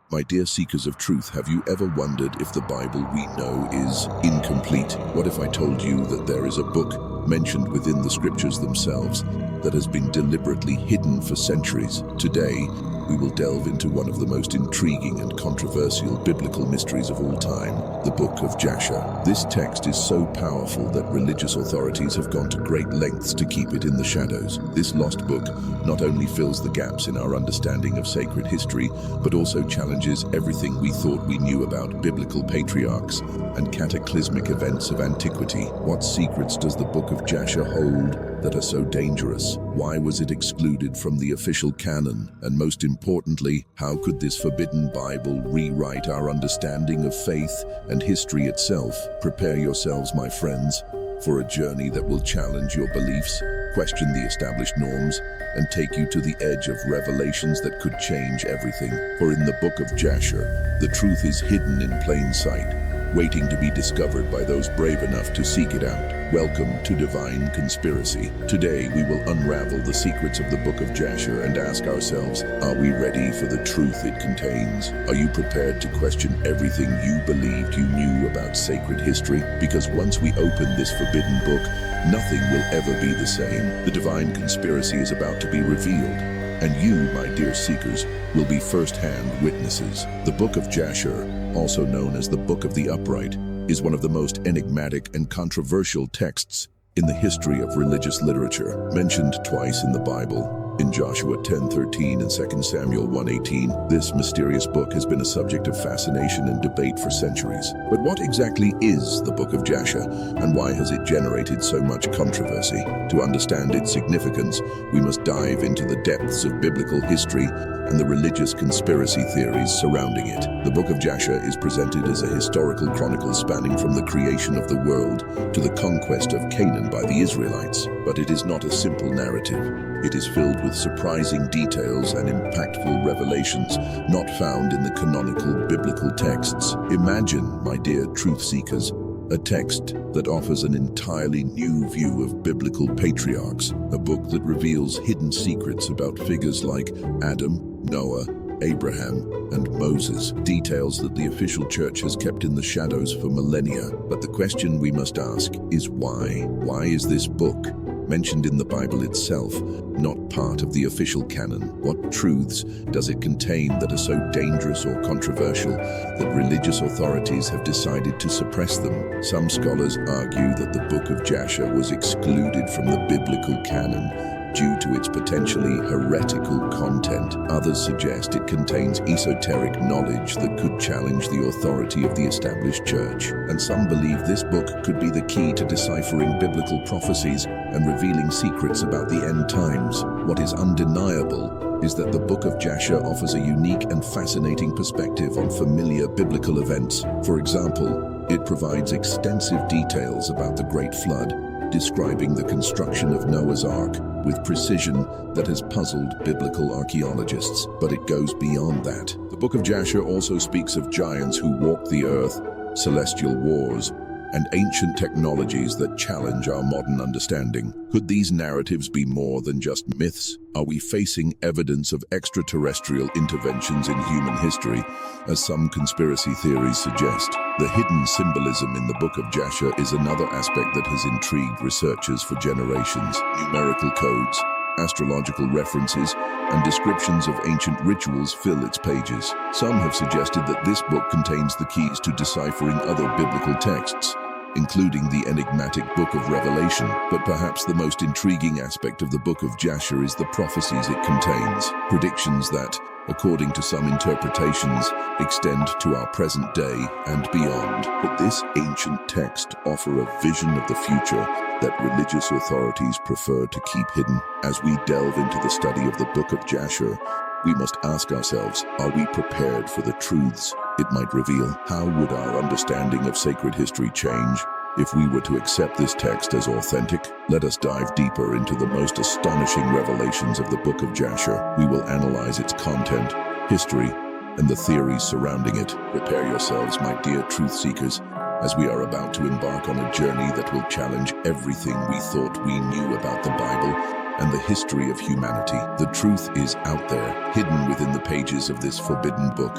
My dear seekers of truth, have you ever wondered if the Bible we know is incomplete? What if I told you that there is a book mentioned within the scriptures themselves that has been deliberately hidden for centuries? Today, we will delve into one of the most intriguing and controversial biblical mysteries of all time, the Book of Jasher. This text is so powerful that religious authorities have gone to great lengths to keep it in the shadows. This lost book not only fills the gaps in our understanding of sacred history, but also challenges everything we thought we knew about biblical patriarchs and cataclysmic events of antiquity. What secrets does the Book of Jasher hold that are so dangerous? Why was it excluded from the official canon? And most importantly, how could this forbidden Bible rewrite our understanding of faith and history itself? Prepare yourselves, my friends, for a journey that will challenge your beliefs, question the established norms, and take you to the edge of revelations that could change everything. For in the Book of Jasher, the truth is hidden in plain sight, waiting to be discovered by those brave enough to seek it out. Welcome to Divine Conspiracy. Today we will unravel the secrets of the Book of Jasher and ask ourselves, are we ready for the truth it contains? Are you prepared to question everything you believed you knew about sacred history? Because once we open this forbidden book, nothing will ever be the same. The Divine Conspiracy is about to be revealed, and you, my dear seekers, will be first-hand witnesses. The Book of Jasher, also known as the Book of the Upright, is one of the most enigmatic and controversial texts in the history of religious literature. Mentioned twice in the Bible, in Joshua 10:13 and 2 Samuel 1:18, this mysterious book has been a subject of fascination and debate for centuries. But what exactly is the Book of Jasher, and why has it generated so much controversy? To understand its significance, we must dive into the depths of biblical history and the religious conspiracy theories surrounding it. The Book of Jasher is presented as a historical chronicle spanning from the creation of the world to the conquest of Canaan by the Israelites. But it is not a simple narrative. It is filled with surprising details and impactful revelations not found in the canonical biblical texts. Imagine, my dear truth seekers, a text that offers an entirely new view of biblical patriarchs, a book that reveals hidden secrets about figures like Adam, Noah, Abraham, and Moses, details that the official church has kept in the shadows for millennia. But the question we must ask is why? Why is this book, mentioned in the Bible itself, not part of the official canon? What truths does it contain that are so dangerous or controversial that religious authorities have decided to suppress them? Some scholars argue that the Book of Jasher was excluded from the biblical canon due to its potentially heretical content. Others suggest it contains esoteric knowledge that could challenge the authority of the established church. And some believe this book could be the key to deciphering biblical prophecies and revealing secrets about the end times. What is undeniable is that the Book of Jasher offers a unique and fascinating perspective on familiar biblical events. For example, it provides extensive details about the Great Flood, describing the construction of Noah's Ark with precision that has puzzled biblical archaeologists. But it goes beyond that. The Book of Jasher also speaks of giants who walked the earth, celestial wars, and ancient technologies that challenge our modern understanding. Could these narratives be more than just myths? Are we facing evidence of extraterrestrial interventions in human history, as some conspiracy theories suggest? The hidden symbolism in the Book of Jasher is another aspect that has intrigued researchers for generations. Numerical codes, astrological references, and descriptions of ancient rituals fill its pages. Some have suggested that this book contains the keys to deciphering other biblical texts, including the enigmatic Book of Revelation. But perhaps the most intriguing aspect of the Book of Jasher is the prophecies it contains, predictions that, according to some interpretations, extend to our present day and beyond. But this ancient text offers a vision of the future that religious authorities prefer to keep hidden. As we delve into the study of the Book of Jasher, we must ask ourselves, are we prepared for the truths it might reveal? How would our understanding of sacred history change if we were to accept this text as authentic? Let us dive deeper into the most astonishing revelations of the Book of Jasher. We will analyze its content, history, and the theories surrounding it. Prepare yourselves, my dear truth seekers, as we are about to embark on a journey that will challenge everything we thought we knew about the Bible and the history of humanity. The truth is out there, hidden within the pages of this forbidden book,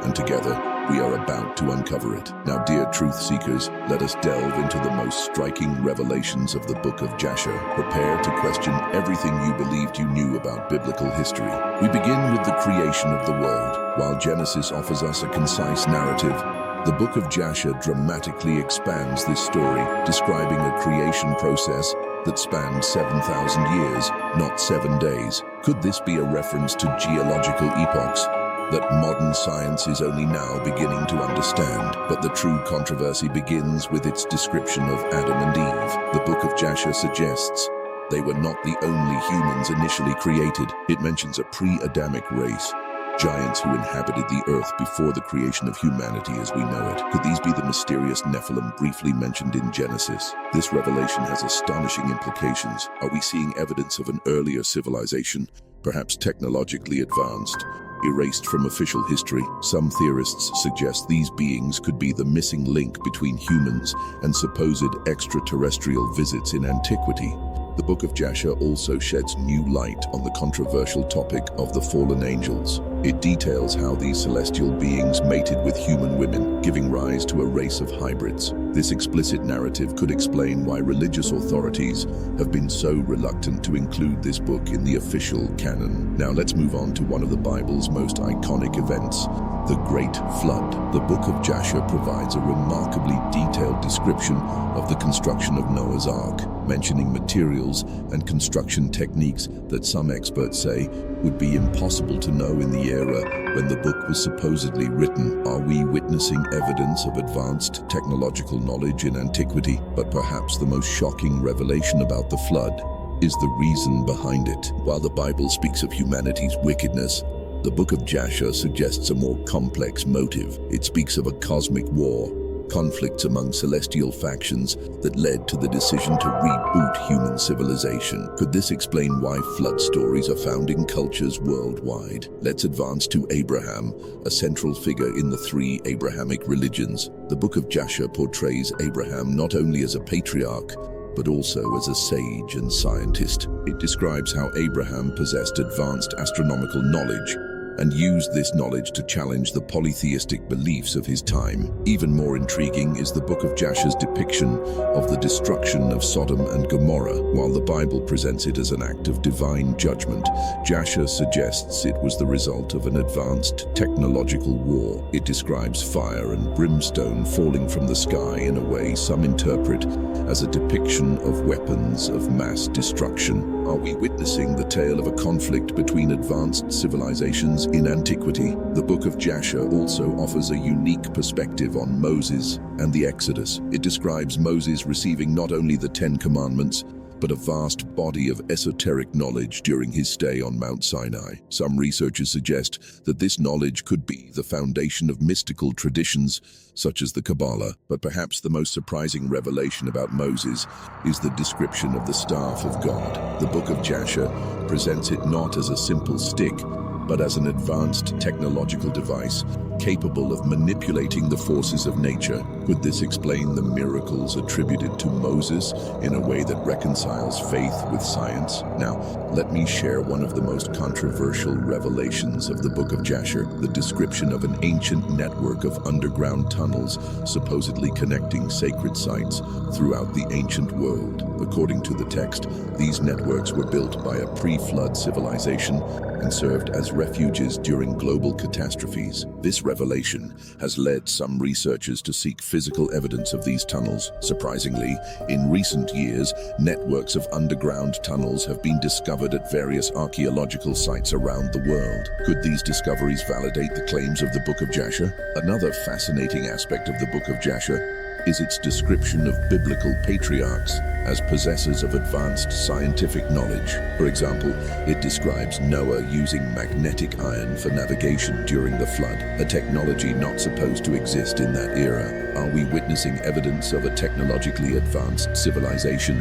and together we are about to uncover it. Now, dear truth seekers, let us delve into the most striking revelations of the Book of Jasher. Prepare to question everything you believed you knew about biblical history. We begin with the creation of the world. While Genesis offers us a concise narrative, the Book of Jasher dramatically expands this story, describing a creation process that spanned 7,000 years, not 7 days. Could this be a reference to geological epochs that modern science is only now beginning to understand? But the true controversy begins with its description of Adam and Eve. The Book of Jasher suggests they were not the only humans initially created. It mentions a pre-Adamic race, giants who inhabited the earth before the creation of humanity as we know it. Could these be the mysterious Nephilim briefly mentioned in Genesis? This revelation has astonishing implications. Are we seeing evidence of an earlier civilization, perhaps technologically advanced, erased from official history? Some theorists suggest these beings could be the missing link between humans and supposed extraterrestrial visits in antiquity. The Book of Jasher also sheds new light on the controversial topic of the fallen angels. It details how these celestial beings mated with human women, giving rise to a race of hybrids. This explicit narrative could explain why religious authorities have been so reluctant to include this book in the official canon. Now let's move on to one of the Bible's most iconic events, the Great Flood. The Book of Jasher provides a remarkably detailed description of the construction of Noah's Ark, mentioning materials and construction techniques that some experts say would be impossible to know in the era when the book was supposedly written. Are we witnessing evidence of advanced technological knowledge in antiquity? But perhaps the most shocking revelation about the flood is the reason behind it. While the Bible speaks of humanity's wickedness, the Book of Jasher suggests a more complex motive. It speaks of a cosmic war, conflicts among celestial factions that led to the decision to reboot human civilization. Could this explain why flood stories are found in cultures worldwide? Let's advance to Abraham, a central figure in the three Abrahamic religions. The Book of Jasher portrays Abraham not only as a patriarch, but also as a sage and scientist. It describes how Abraham possessed advanced astronomical knowledge and used this knowledge to challenge the polytheistic beliefs of his time. Even more intriguing is the Book of Jasher's depiction of the destruction of Sodom and Gomorrah. While the Bible presents it as an act of divine judgment, Jasher suggests it was the result of an advanced technological war. It describes fire and brimstone falling from the sky in a way some interpret as a depiction of weapons of mass destruction. Are we witnessing the tale of a conflict between advanced civilizations in antiquity? The Book of Jasher also offers a unique perspective on Moses and the Exodus. It describes Moses receiving not only the Ten Commandments, but a vast body of esoteric knowledge during his stay on Mount Sinai. Some researchers suggest that this knowledge could be the foundation of mystical traditions such as the Kabbalah. But perhaps the most surprising revelation about Moses is the description of the staff of God. The Book of Jasher presents it not as a simple stick, but as an advanced technological device capable of manipulating the forces of nature. Could this explain the miracles attributed to Moses in a way that reconciles faith with science? Now, let me share one of the most controversial revelations of the Book of Jasher, the description of an ancient network of underground tunnels supposedly connecting sacred sites throughout the ancient world. According to the text, these networks were built by a pre-flood civilization and served as refuges during global catastrophes. This revelation has led some researchers to seek physical evidence of these tunnels. Surprisingly, in recent years, networks of underground tunnels have been discovered at various archaeological sites around the world. Could these discoveries validate the claims of the Book of Jasher? Another fascinating aspect of the Book of Jasher is its description of biblical patriarchs as possessors of advanced scientific knowledge. For example, it describes Noah using magnetic iron for navigation during the flood, a technology not supposed to exist in that era. Are we witnessing evidence of a technologically advanced civilization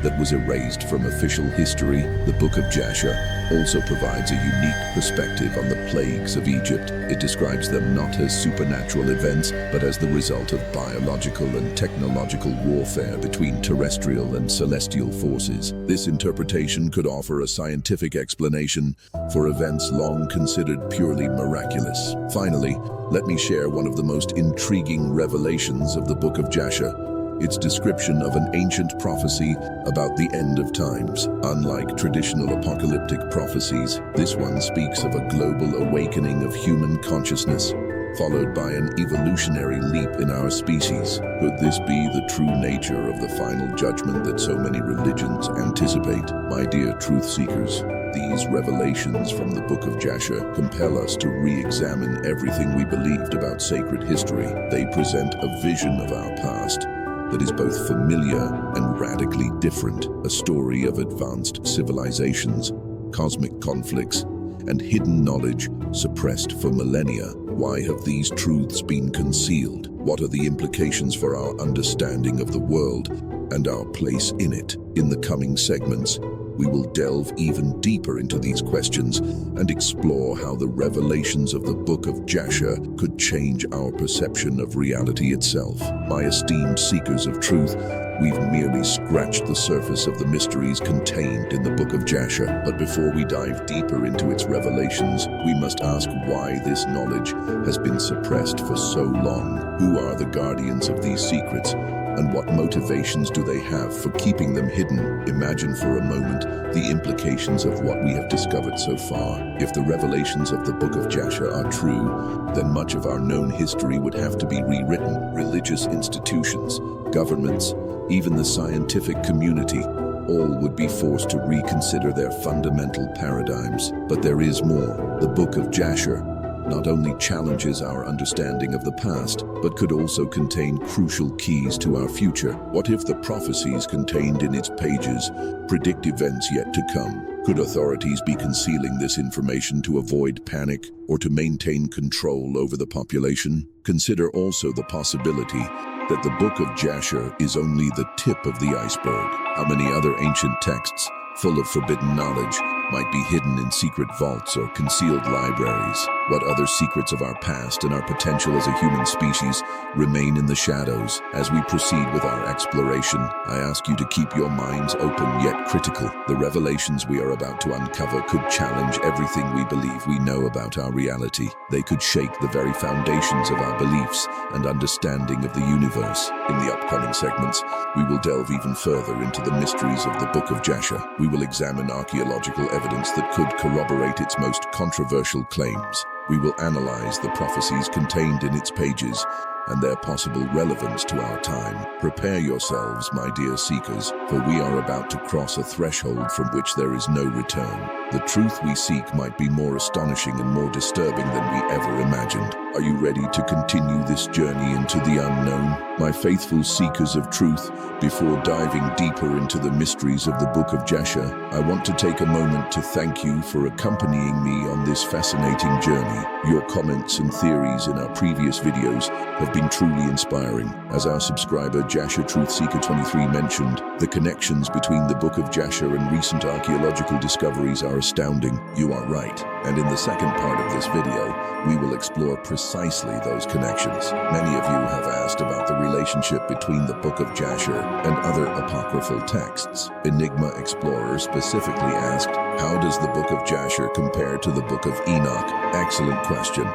that was erased from official history. The Book of Jasher also provides a unique perspective on the plagues of Egypt. It describes them not as supernatural events, but as the result of biological and technological warfare between terrestrial and celestial forces. This interpretation could offer a scientific explanation for events long considered purely miraculous. Finally, let me share one of the most intriguing revelations of the Book of Jasher: its description of an ancient prophecy about the end of times. Unlike traditional apocalyptic prophecies, this one speaks of a global awakening of human consciousness, followed by an evolutionary leap in our species. Could this be the true nature of the final judgment that so many religions anticipate? My dear truth seekers, these revelations from the Book of Jasher compel us to re-examine everything we believed about sacred history. They present a vision of our past that is both familiar and radically different, a story of advanced civilizations, cosmic conflicts, and hidden knowledge suppressed for millennia. Why have these truths been concealed? What are the implications for our understanding of the world and our place in it? In the coming segments, we will delve even deeper into these questions and explore how the revelations of the Book of Jasher could change our perception of reality itself. My esteemed seekers of truth, we've merely scratched the surface of the mysteries contained in the Book of Jasher. But before we dive deeper into its revelations, we must ask why this knowledge has been suppressed for so long. Who are the guardians of these secrets? And what motivations do they have for keeping them hidden? Imagine for a moment the implications of what we have discovered so far. If the revelations of the Book of Jasher are true, then much of our known history would have to be rewritten. Religious institutions, governments, even the scientific community, all would be forced to reconsider their fundamental paradigms. But there is more. The Book of Jasher not only challenges our understanding of the past, but could also contain crucial keys to our future. What if the prophecies contained in its pages predict events yet to come? Could authorities be concealing this information to avoid panic or to maintain control over the population? Consider also the possibility that the Book of Jasher is only the tip of the iceberg. How many other ancient texts full of forbidden knowledge might be hidden in secret vaults or concealed libraries? What other secrets of our past and our potential as a human species remain in the shadows? As we proceed with our exploration, I ask you to keep your minds open yet critical. The revelations we are about to uncover could challenge everything we believe we know about our reality. They could shake the very foundations of our beliefs and understanding of the universe. In the upcoming segments, we will delve even further into the mysteries of the Book of Jasher. We will examine archaeological evidence that could corroborate its most controversial claims. We will analyze the prophecies contained in its pages and their possible relevance to our time. Prepare yourselves, my dear seekers, for we are about to cross a threshold from which there is no return. The truth we seek might be more astonishing and more disturbing than we ever imagined. Are you ready to continue this journey into the unknown? My faithful seekers of truth, before diving deeper into the mysteries of the Book of Jasher, I want to take a moment to thank you for accompanying me on this fascinating journey. Your comments and theories in our previous videos have been truly inspiring. As our subscriber Jasher Truth Seeker 23 mentioned, the connections between the Book of Jasher and recent archaeological discoveries are astounding. You are right. And in the second part of this video, we will explore precisely those connections. Many of you have asked about the relationship between the Book of Jasher and other apocryphal texts. Enigma Explorer specifically asked, how does the Book of Jasher compare to the Book of Enoch? Excellent question.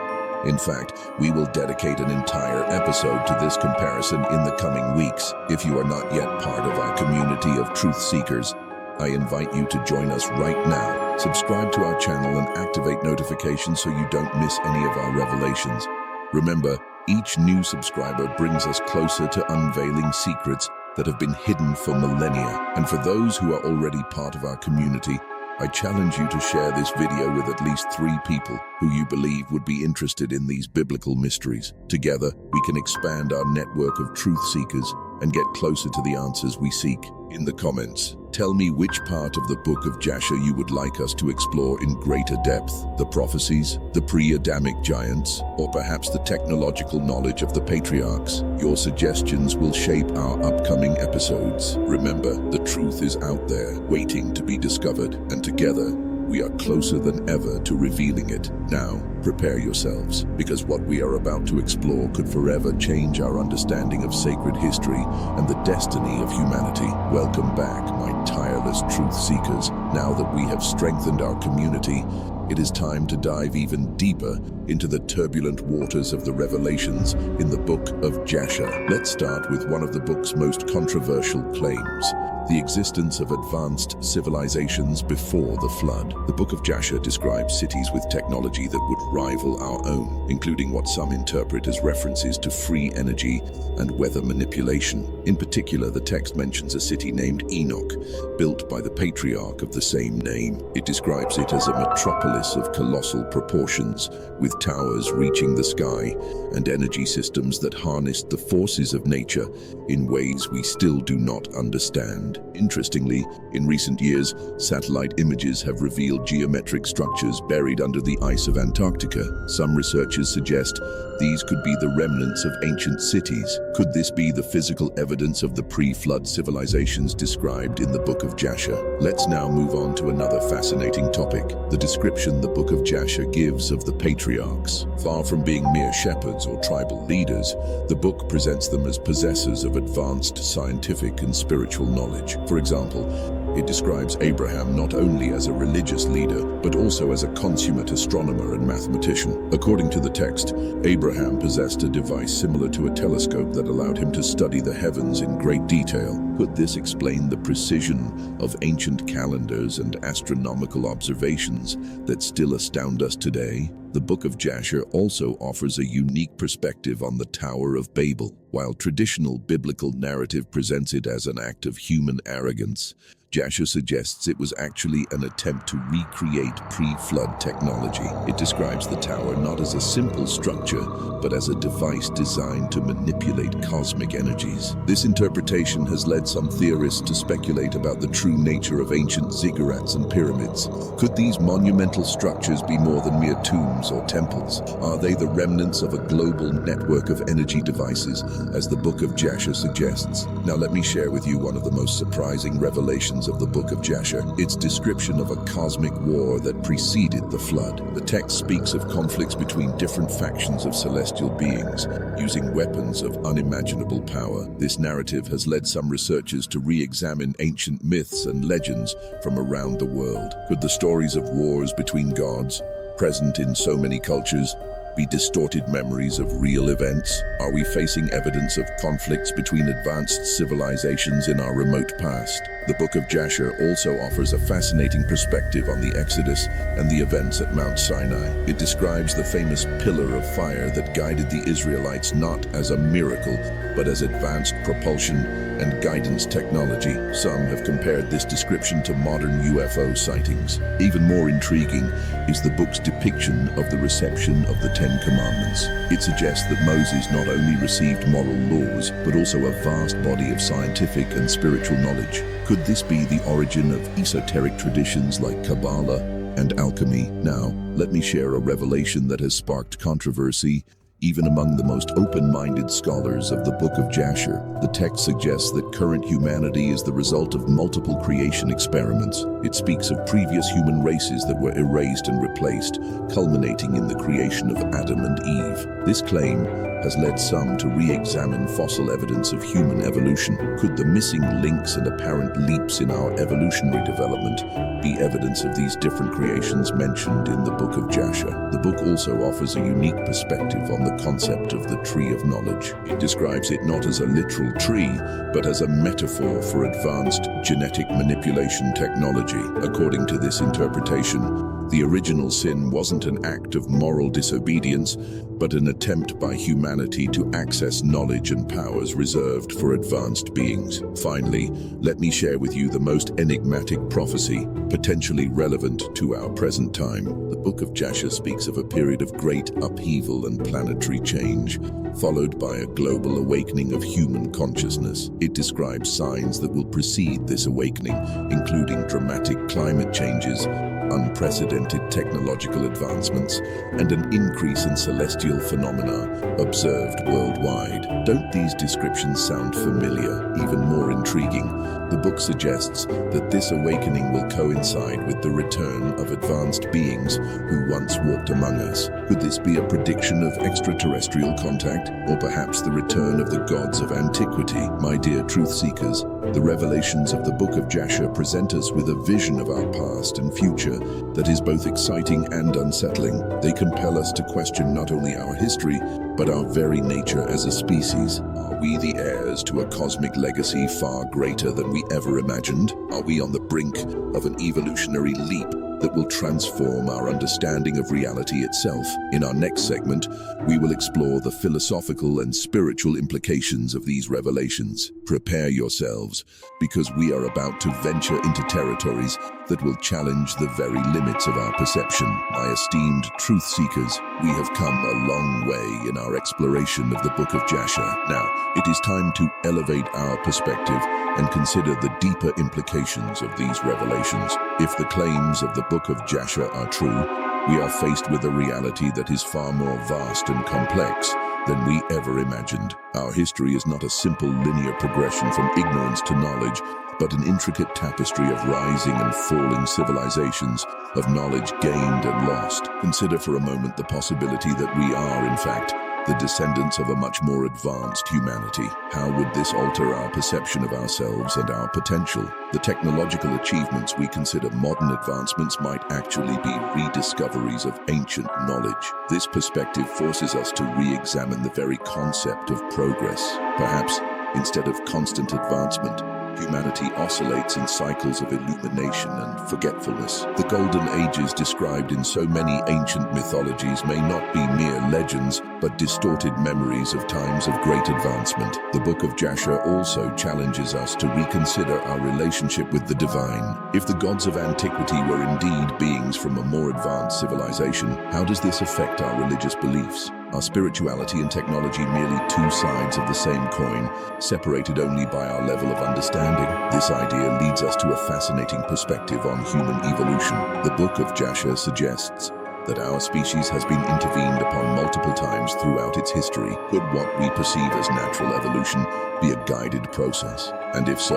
In fact, we will dedicate an entire episode to this comparison in the coming weeks. If you are not yet part of our community of truth seekers, I invite you to join us right now. Subscribe to our channel and activate notifications so you don't miss any of our revelations. Remember, each new subscriber brings us closer to unveiling secrets that have been hidden for millennia. And for those who are already part of our community, I challenge you to share this video with at least 3 people who you believe would be interested in these biblical mysteries. Together, we can expand our network of truth seekers and get closer to the answers we seek. In the comments, tell me which part of the Book of Jasher you would like us to explore in greater depth: the prophecies, the pre-Adamic giants, or perhaps the technological knowledge of the patriarchs. Your suggestions will shape our upcoming episodes. Remember, the truth is out there, waiting to be discovered, and together, we are closer than ever to revealing it. Now, prepare yourselves, because what we are about to explore could forever change our understanding of sacred history and the destiny of humanity. Welcome back, my tireless truth seekers. Now that we have strengthened our community, it is time to dive even deeper into the turbulent waters of the revelations in the Book of Jasher. Let's start with one of the book's most controversial claims: the existence of advanced civilizations before the flood. The Book of Jasher describes cities with technology that would rival our own, including what some interpret as references to free energy and weather manipulation. In particular, the text mentions a city named Enoch, built by the patriarch of the same name. It describes it as a metropolis of colossal proportions, with towers reaching the sky and energy systems that harnessed the forces of nature in ways we still do not understand. Interestingly, in recent years, satellite images have revealed geometric structures buried under the ice of Antarctica. Some researchers suggest these could be the remnants of ancient cities. Could this be the physical evidence of the pre-flood civilizations described in the Book of Jasher? Let's now move on to another fascinating topic: the description the Book of Jasher gives of the patriarchs. Far from being mere shepherds or tribal leaders, the book presents them as possessors of advanced scientific and spiritual knowledge. For example, it describes Abraham not only as a religious leader, but also as a consummate astronomer and mathematician. According to the text, Abraham possessed a device similar to a telescope that allowed him to study the heavens in great detail. Could this explain the precision of ancient calendars and astronomical observations that still astound us today? The Book of Jasher also offers a unique perspective on the Tower of Babel. While traditional biblical narrative presents it as an act of human arrogance, Jasher suggests it was actually an attempt to recreate pre-flood technology. It describes the tower not as a simple structure, but as a device designed to manipulate cosmic energies. This interpretation has led some theorists to speculate about the true nature of ancient ziggurats and pyramids. Could these monumental structures be more than mere tombs or temples? Are they the remnants of a global network of energy devices, as the Book of Jasher suggests? Now let me share with you one of the most surprising revelations of the Book of Jasher: its description of a cosmic war that preceded the flood. The text speaks of conflicts between different factions of celestial beings, using weapons of unimaginable power. This narrative has led some researchers to re-examine ancient myths and legends from around the world. Could the stories of wars between gods, present in so many cultures, be distorted memories of real events? Are we facing evidence of conflicts between advanced civilizations in our remote past? The Book of Jasher also offers a fascinating perspective on the Exodus and the events at Mount Sinai. It describes the famous pillar of fire that guided the Israelites not as a miracle, but as advanced propulsion and guidance technology. Some have compared this description to modern UFO sightings. Even more intriguing is the book's depiction of the reception of the Ten Commandments. It suggests that Moses not only received moral laws, but also a vast body of scientific and spiritual knowledge. Could this be the origin of esoteric traditions like Kabbalah and alchemy? Now, let me share a revelation that has sparked controversy even among the most open-minded scholars of the Book of Jasher. The text suggests that current humanity is the result of multiple creation experiments. It speaks of previous human races that were erased and replaced, culminating in the creation of Adam and Eve. This claim has led some to re-examine fossil evidence of human evolution. Could the missing links and apparent leaps in our evolutionary development be evidence of these different creations mentioned in the Book of Jasher? The book also offers a unique perspective on the concept of the tree of knowledge. It describes it not as a literal tree, but as a metaphor for advanced genetic manipulation technology. According to this interpretation, The original sin wasn't an act of moral disobedience, but an attempt by humanity to access knowledge and powers reserved for advanced beings. Finally, let me share with you the most enigmatic prophecy, potentially relevant to our present time. The Book of Jasher speaks of a period of great upheaval and planetary change, followed by a global awakening of human consciousness. It describes signs that will precede this awakening, including dramatic climate changes, unprecedented technological advancements, and an increase in celestial phenomena observed worldwide. Don't these descriptions sound familiar? Even more intriguing, the book suggests that this awakening will coincide with the return of advanced beings who once walked among us. Could this be a prediction of extraterrestrial contact, or perhaps the return of the gods of antiquity? My dear truth seekers, the revelations of the Book of Jasher present us with a vision of our past and future that is both exciting and unsettling. They compel us to question not only our history, but our very nature as a species. Are we the heirs to a cosmic legacy far greater than we ever imagined? Are we on the brink of an evolutionary leap that will transform our understanding of reality itself? In our next segment, we will explore the philosophical and spiritual implications of these revelations. Prepare yourselves, because we are about to venture into territories that will challenge the very limits of our perception. My esteemed truth seekers, we have come a long way in our exploration of the Book of Jasher. Now, it is time to elevate our perspective and consider the deeper implications of these revelations. If the claims of the Book of Jasher are true, we are faced with a reality that is far more vast and complex than we ever imagined. Our history is not a simple linear progression from ignorance to knowledge, but an intricate tapestry of rising and falling civilizations, of knowledge gained and lost. Consider for a moment the possibility that we are, in fact, the descendants of a much more advanced humanity. How would this alter our perception of ourselves and our potential? The technological achievements we consider modern advancements might actually be rediscoveries of ancient knowledge. This perspective forces us to re-examine the very concept of progress. Perhaps, instead of constant advancement, humanity oscillates in cycles of illumination and forgetfulness. The golden ages described in so many ancient mythologies may not be mere legends, but distorted memories of times of great advancement. The Book of Jasher also challenges us to reconsider our relationship with the divine. If the gods of antiquity were indeed beings from a more advanced civilization, how does this affect our religious beliefs? Are spirituality and technology merely two sides of the same coin, separated only by our level of understanding? This idea leads us to a fascinating perspective on human evolution. The Book of Jasher suggests that our species has been intervened upon multiple times throughout its history. Could what we perceive as natural evolution be a guided process? And if so,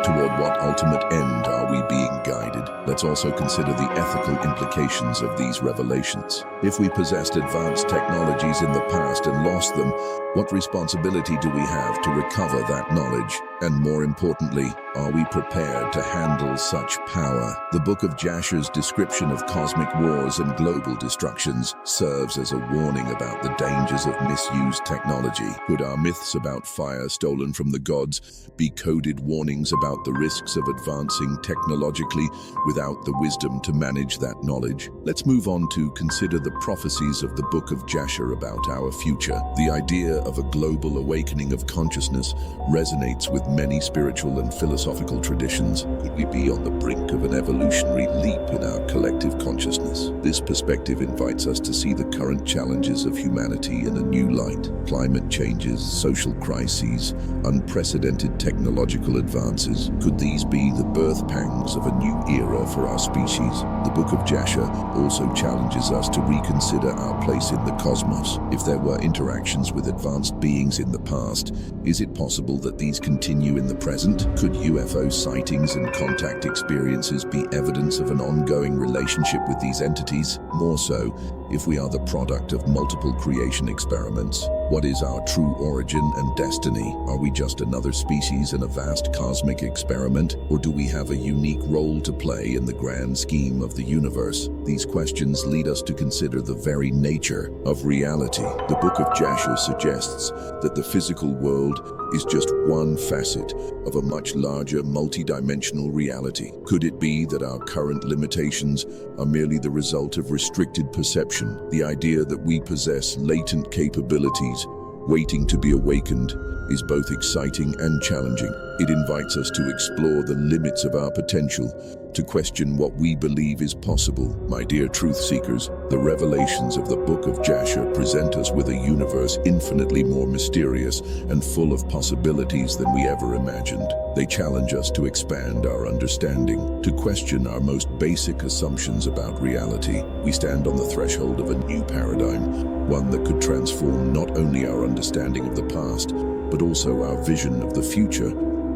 toward what ultimate end are we being guided? Let's also consider the ethical implications of these revelations. If we possessed advanced technologies in the past and lost them, what responsibility do we have to recover that knowledge? And more importantly, are we prepared to handle such power? The Book of Jasher's description of cosmic wars and global destructions serves as a warning about the dangers of misused technology. Could our myths about fire stolen from the gods be coded warnings about the risks of advancing technologically without the wisdom to manage that knowledge? Let's move on to consider the prophecies of the Book of Jasher about our future. The idea of a global awakening of consciousness resonates with many spiritual and philosophical traditions. Could we be on the brink of an evolutionary leap in our collective consciousness? This perspective invites us to see the current challenges of humanity in a new light. Climate changes, social crises, unprecedented technological advances. Could these be the birth pangs of a new era for our species? The Book of Jasher also challenges us to reconsider our place in the cosmos. If there were interactions with advanced beings in the past, is it possible that these continue in the present? Could UFO sightings and contact experiences be evidence of an ongoing relationship with these entities? More so, if we are the product of multiple creation experiments. What is our true origin and destiny? Are we just another species in a vast cosmic experiment, or do we have a unique role to play in the grand scheme of the universe? These questions lead us to consider the very nature of reality. The Book of Jasher suggests that the physical world is just one facet of a much larger multidimensional reality. Could it be that our current limitations are merely the result of restricted perception? The idea that we possess latent capabilities waiting to be awakened is both exciting and challenging. It invites us to explore the limits of our potential, to question what we believe is possible. My dear truth seekers, the revelations of the Book of Jasher present us with a universe infinitely more mysterious and full of possibilities than we ever imagined. They challenge us to expand our understanding, to question our most basic assumptions about reality. We stand on the threshold of a new paradigm, one that could transform not only our understanding of the past, but also our vision of the future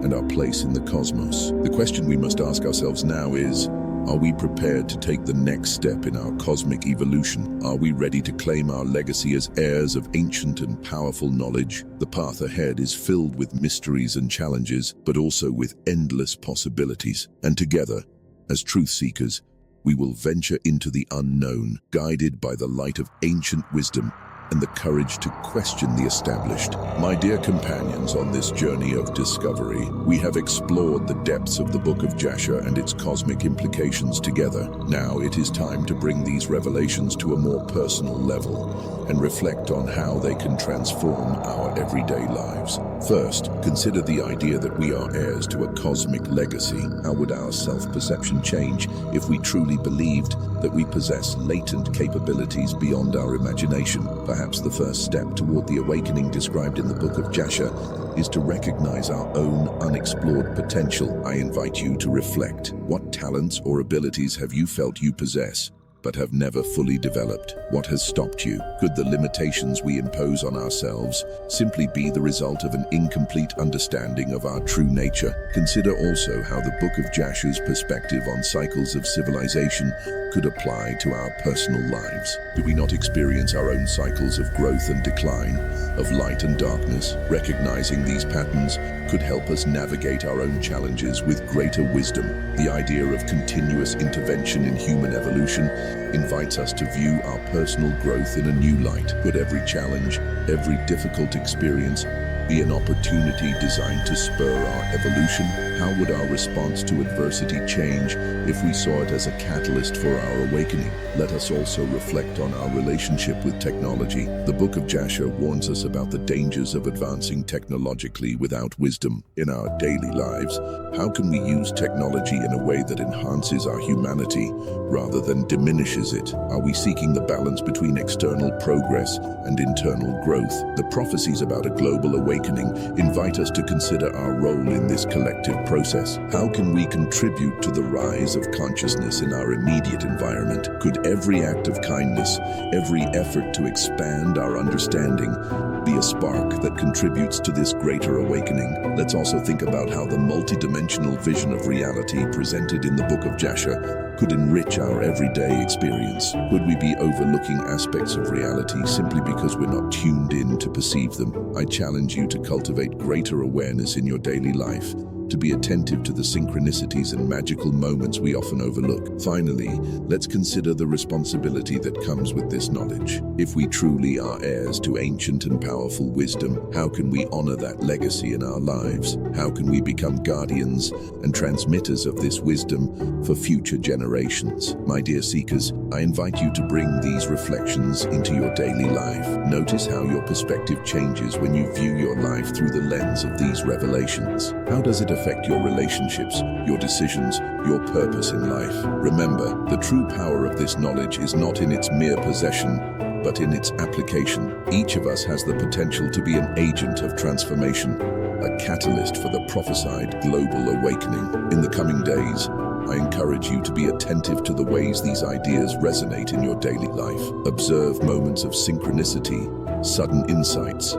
and our place in the cosmos. The question we must ask ourselves now is, are we prepared to take the next step in our cosmic evolution? Are we ready to claim our legacy as heirs of ancient and powerful knowledge? The path ahead is filled with mysteries and challenges, but also with endless possibilities. And together, as truth seekers, we will venture into the unknown, guided by the light of ancient wisdom and the courage to question the established. My dear companions, on this journey of discovery, we have explored the depths of the Book of Jasher and its cosmic implications together. Now it is time to bring these revelations to a more personal level and reflect on how they can transform our everyday lives. First, consider the idea that we are heirs to a cosmic legacy. How would our self-perception change if we truly believed that we possess latent capabilities beyond our imagination? Perhaps the first step toward the awakening described in the Book of Jasher is to recognize our own unexplored potential. I invite you to reflect. What talents or abilities have you felt you possess, but have never fully developed? What has stopped you? Could the limitations we impose on ourselves simply be the result of an incomplete understanding of our true nature? Consider also how the Book of Jasher's perspective on cycles of civilization could apply to our personal lives. Do we not experience our own cycles of growth and decline, of light and darkness? Recognizing these patterns could help us navigate our own challenges with greater wisdom. The idea of continuous intervention in human evolution invites us to view our personal growth in a new light. Could every challenge, every difficult experience be an opportunity designed to spur our evolution? How would our response to adversity change if we saw it as a catalyst for our awakening? Let us also reflect on our relationship with technology. The Book of Jasher warns us about the dangers of advancing technologically without wisdom. In our daily lives, how can we use technology in a way that enhances our humanity rather than diminishes it? Are we seeking the balance between external progress and internal growth? The prophecies about a global awakening invite us to consider our role in this collective process. How can we contribute to the rise of consciousness in our immediate environment? Could every act of kindness, every effort to expand our understanding, be a spark that contributes to this greater awakening? Let's also think about how the multidimensional vision of reality presented in the Book of Jasher could enrich our everyday experience. Would we be overlooking aspects of reality simply because we're not tuned in to perceive them? I challenge you to cultivate greater awareness in your daily life, to be attentive to the synchronicities and magical moments we often overlook. Finally, let's consider the responsibility that comes with this knowledge. If we truly are heirs to ancient and powerful wisdom, how can we honor that legacy in our lives? How can we become guardians and transmitters of this wisdom for future generations? My dear seekers, I invite you to bring these reflections into your daily life. Notice how your perspective changes when you view your life through the lens of these revelations. How does it affect your relationships, your decisions, your purpose in life? Remember, the true power of this knowledge is not in its mere possession, but in its application. Each of us has the potential to be an agent of transformation, a catalyst for the prophesied global awakening. In the coming days, I encourage you to be attentive to the ways these ideas resonate in your daily life. Observe moments of synchronicity, sudden insights,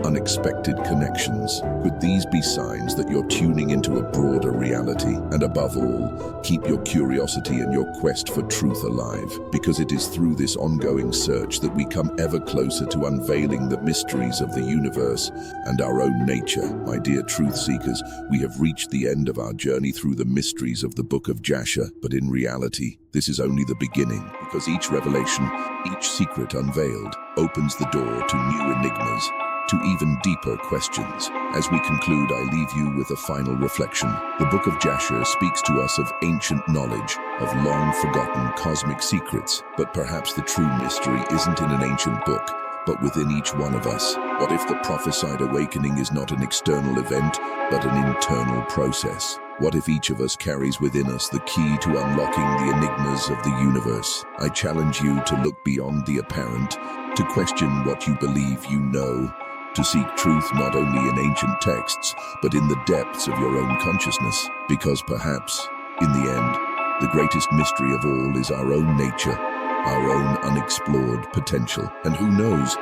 unexpected connections. Could these be signs that you're tuning into a broader reality? And above all, keep your curiosity and your quest for truth alive, because it is through this ongoing search that we come ever closer to unveiling the mysteries of the universe and our own nature. My dear truth seekers, we have reached the end of our journey through the mysteries of the Book of Jasher, but in reality, this is only the beginning, because each revelation, each secret unveiled, opens the door to new enigmas, to even deeper questions. As we conclude, I leave you with a final reflection. The Book of Jasher speaks to us of ancient knowledge, of long-forgotten cosmic secrets, but perhaps the true mystery isn't in an ancient book, but within each one of us. What if the prophesied awakening is not an external event, but an internal process? What if each of us carries within us the key to unlocking the enigmas of the universe? I challenge you to look beyond the apparent, to question what you believe you know, to seek truth not only in ancient texts, but in the depths of your own consciousness. Because perhaps, in the end, the greatest mystery of all is our own nature, our own unexplored potential. And who knows,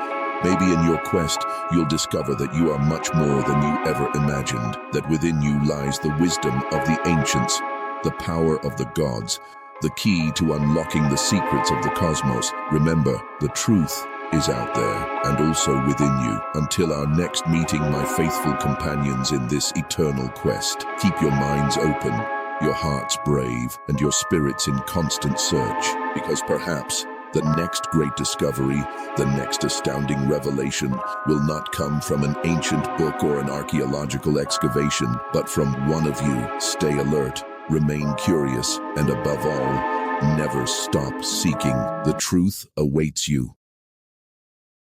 maybe in your quest, you'll discover that you are much more than you ever imagined, that within you lies the wisdom of the ancients, the power of the gods, the key to unlocking the secrets of the cosmos. Remember, the truth is out there and also within you. Until our next meeting, my faithful companions in this eternal quest, keep your minds open, your hearts brave, and your spirits in constant search, because perhaps the next great discovery, the next astounding revelation, will not come from an ancient book or an archaeological excavation, but from one of you. Stay alert, remain curious, and above all, never stop seeking. The truth awaits you.